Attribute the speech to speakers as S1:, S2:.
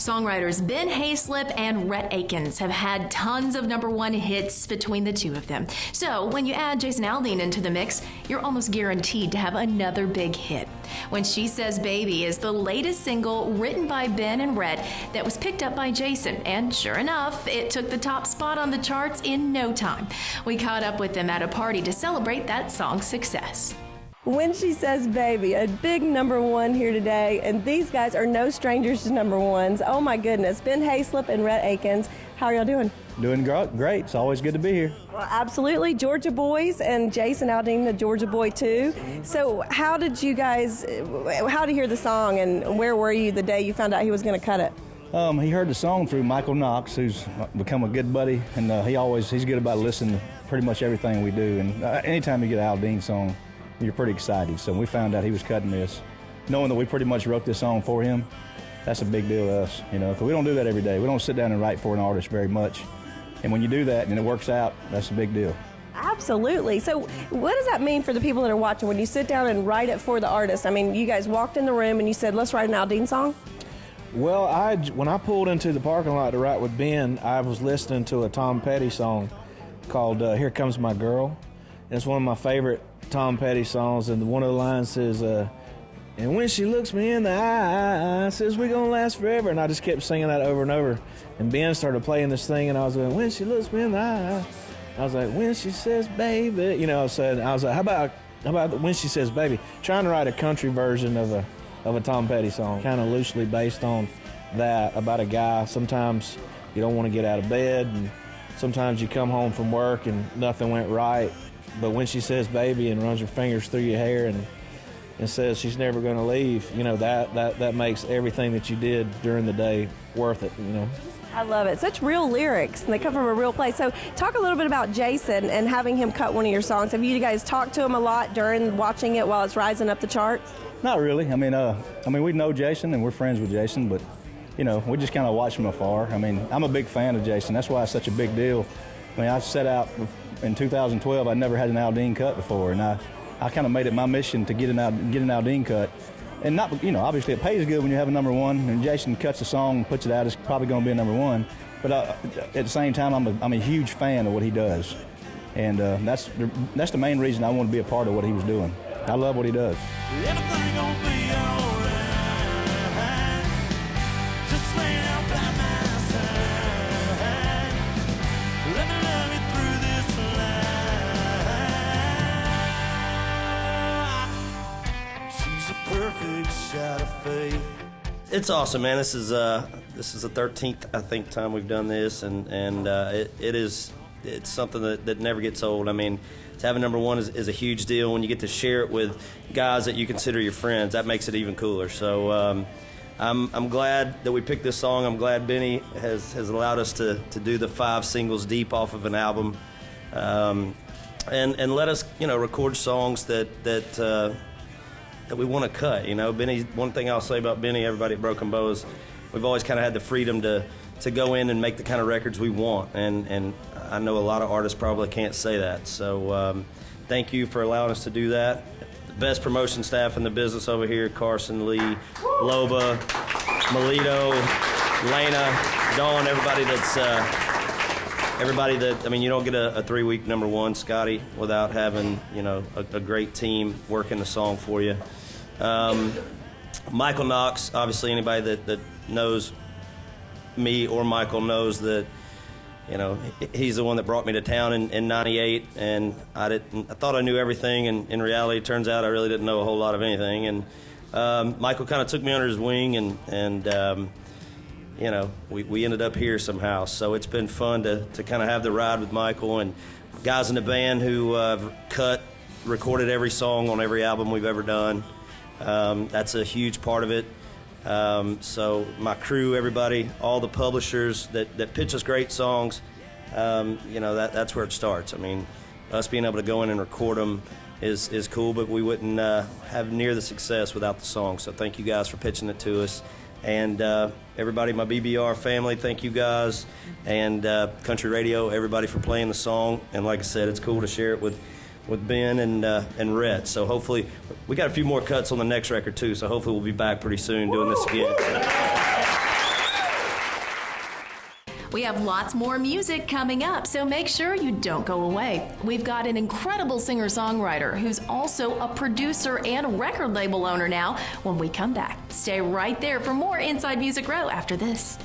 S1: Songwriters Ben Hayslip and Rhett Akins have had tons of #1 hits between the two of them. So when you add Jason Aldean into the mix, you're almost guaranteed to have another big hit. When She Says Baby is the latest single written by Ben and Rhett that was picked up by Jason, and sure enough, it took the top spot on the charts in no time. We caught up with them at a party to celebrate that song's success.
S2: When She Says Baby, a big #1 here today, and these guys are no strangers to #1s. Oh my goodness, Ben Hayslip and Rhett Akins. How are y'all doing?
S3: Doing great. It's always good to be here.
S2: Well, absolutely. Georgia boys, and Jason Aldean, the Georgia boy too. So how did you hear the song, and where were you the day you found out he was going to cut it?
S3: He heard the song through Michael Knox, who's become a good buddy, and he's good about listening to pretty much everything we do. And anytime you get an Aldean song, you're pretty excited. So when we found out he was cutting this, knowing that we pretty much wrote this song for him, that's a big deal to us, because we don't do that every day. We don't sit down and write for an artist very much. And when you do that and it works out, that's a big deal.
S2: Absolutely. So what does that mean for the people that are watching when you sit down and write it for the artist? I mean, you guys walked in the room and you said, let's write an Aldean song?
S4: Well, when I pulled into the parking lot to write with Ben, I was listening to a Tom Petty song called Here Comes My Girl. And it's one of my favorite Tom Petty songs, and one of the lines says, and when she looks me in the eye, says we gonna last forever. And I just kept singing that over and over. And Ben started playing this thing, and I was going, when she looks me in the eye. I was like, when she says baby, I was like, how about when she says baby? Trying to write a country version of a Tom Petty song, kind of loosely based on that, about a guy. Sometimes you don't want to get out of bed, and sometimes you come home from work and nothing went right. But when she says baby and runs her fingers through your hair and says she's never going to leave, that makes everything that you did during the day worth it,
S2: I love it. Such real lyrics, and they come from a real place. So talk a little bit about Jason and having him cut one of your songs. Have you guys talked to him a lot during watching it while it's rising up the charts?
S3: Not really. I mean, we know Jason and we're friends with Jason, but, we just kind of watch from afar. I mean, I'm a big fan of Jason. That's why it's such a big deal. I mean, I set out in 2012. I'd never had an Aldean cut before, and I kind of made it my mission to get an Aldean cut. And not, obviously it pays good when you have a #1, and Jason cuts a song and puts it out, it's probably going to be a #1. But at the same time, I'm a huge fan of what he does, and that's the main reason I want to be a part of what he was doing. I love what he does.
S5: Everything gonna be alright. Just laying out by my side. Let me love you through this life. She's a perfect shot of faith.
S6: It's awesome, man. This is the 13th, I think, time we've done this, and it's something that never gets old. I mean, to have a #1 is a huge deal. When you get to share it with guys that you consider your friends, that makes it even cooler. So I'm glad that we picked this song. I'm glad Benny has allowed us to do the 5 singles deep off of an album, and let us record songs that we want to cut. Benny. One thing I'll say about Benny, everybody at Broken Bow, is we've always kind of had the freedom to go in and make the kind of records we want, and I know a lot of artists probably can't say that. So thank you for allowing us to do that. The best promotion staff in the business over here: Carson, Lee, Loba, Melito, Lena, Dawn, everybody that, I mean, you don't get a 3-week #1, Scotty, without having, a great team working the song for you. Michael Knox, obviously anybody that knows me or Michael knows that, he's the one that brought me to town in '98, and I thought I knew everything, and in reality, it turns out I really didn't know a whole lot of anything. And Michael kind of took me under his wing, and we ended up here somehow. So it's been fun to kind of have the ride with Michael and guys in the band who have recorded every song on every album we've ever done. That's a huge part of it. So my crew, everybody, all the publishers that pitch us great songs, that's where it starts. I mean, us being able to go in and record them is cool, but we wouldn't have near the success without the song. So thank you guys for pitching it to us. And everybody, my BBR family, thank you guys. And Country Radio, everybody for playing the song. And like I said, it's cool to share it with Ben and Rhett. So hopefully, we got a few more cuts on the next record too, so hopefully we'll be back pretty soon doing this again.
S1: We have lots more music coming up, so make sure you don't go away. We've got an incredible singer-songwriter who's also a producer and record label owner now when we come back. Stay right there for more Inside Music Row after this.